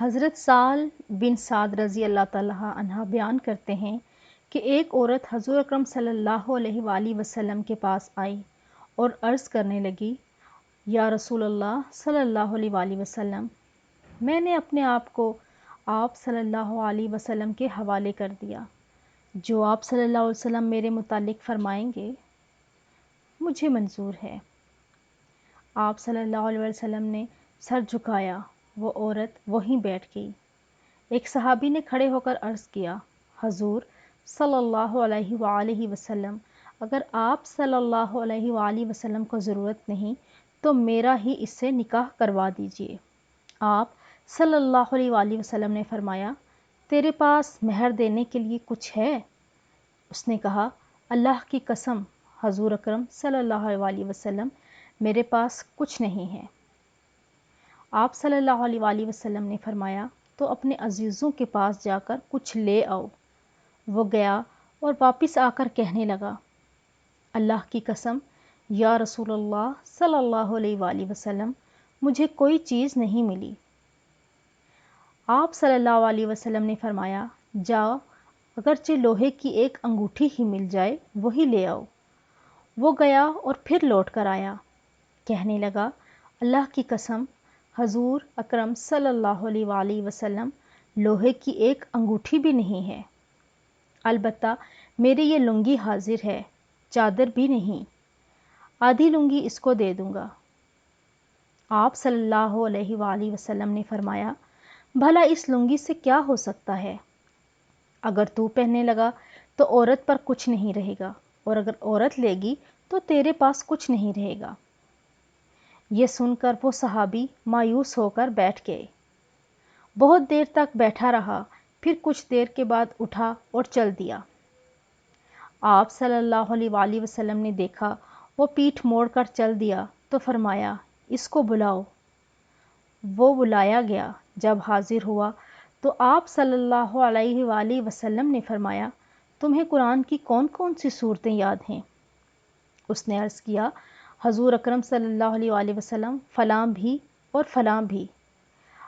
حضرت سال بن سعد رضی اللہ تعالیٰ عنہ بیان کرتے ہیں کہ ایک عورت حضور اکرم صلی اللہ علیہ وآلہ وسلم کے پاس آئی اور عرض کرنے لگی، یا رسول اللہ صلی اللہ علیہ وآلہ وسلم، میں نے اپنے آپ کو آپ صلی اللہ علیہ وسلم کے حوالے کر دیا۔ جو آپ صلی اللہ علیہ وسلم میرے متعلق فرمائیں گے مجھے منظور ہے۔ آپ صلی اللہ علیہ وسلم نے سر جھکایا، وہ عورت وہیں بیٹھ گئی۔ ایک صحابی نے کھڑے ہو کر عرض کیا، حضور صلی اللہ علیہ وآلہ وسلم، اگر آپ صلی اللہ علیہ وآلہ وسلم کو ضرورت نہیں تو میرا ہی اس سے نکاح کروا دیجئے۔ آپ صلی اللہ علیہ وآلہ وسلم نے فرمایا، تیرے پاس مہر دینے کے لیے کچھ ہے؟ اس نے کہا، اللہ کی قسم حضور اکرم صلی اللہ علیہ وآلہ وسلم، میرے پاس کچھ نہیں ہے۔ آپ صلی اللہ علیہ وآلہ وسلم نے فرمایا، تو اپنے عزیزوں کے پاس جا کر کچھ لے آؤ۔ وہ گیا اور واپس آ کر کہنے لگا، اللہ کی قسم یا رسول اللہ صلی اللہ علیہ وآلہ وسلم، مجھے کوئی چیز نہیں ملی۔ آپ صلی اللہ علیہ وسلم نے فرمایا، جاؤ، اگرچہ لوہے کی ایک انگوٹھی ہی مل جائے وہی لے آؤ۔ وہ گیا اور پھر لوٹ کر آیا، کہنے لگا، اللہ کی قسم حضور اکرم صلی اللہ علیہ وآلہ وسلم، لوہے کی ایک انگوٹھی بھی نہیں ہے، البتہ میری یہ لنگی حاضر ہے، چادر بھی نہیں، آدھی لنگی اس کو دے دوں گا۔ آپ صلی اللہ علیہ وآلہ وسلم نے فرمایا، بھلا اس لنگی سے کیا ہو سکتا ہے؟ اگر تو پہننے لگا تو عورت پر کچھ نہیں رہے گا، اور اگر عورت لے گی تو تیرے پاس کچھ نہیں رہے گا۔ یہ سن کر وہ صحابی مایوس ہو کر بیٹھ گئے۔ بہت دیر تک بیٹھا رہا، پھر کچھ دیر کے بعد اٹھا اور چل دیا۔ آپ صلی اللہ علیہ وآلہ وسلم نے دیکھا وہ پیٹھ موڑ کر چل دیا تو فرمایا، اس کو بلاؤ۔ وہ بلایا گیا۔ جب حاضر ہوا تو آپ صلی اللہ علیہ وآلہ وسلم نے فرمایا، تمہیں قرآن کی کون کون سی صورتیں یاد ہیں؟ اس نے عرض کیا، حضور اکرم صلی اللہ علیہ وآلہ وسلم، فلاں بھی اور فلاں بھی۔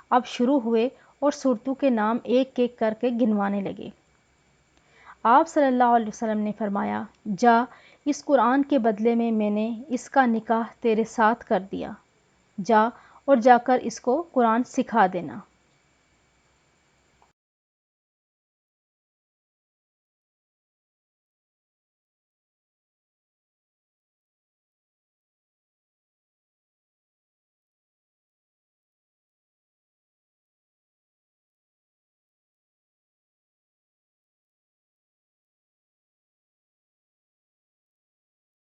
اب شروع ہوئے اور صورتوں کے نام ایک ایک کر کے گنوانے لگے۔ آپ صلی اللہ علیہ وسلم نے فرمایا، جا، اس قرآن کے بدلے میں نے اس کا نکاح تیرے ساتھ کر دیا، جا اور جا کر اس کو قرآن سکھا دینا۔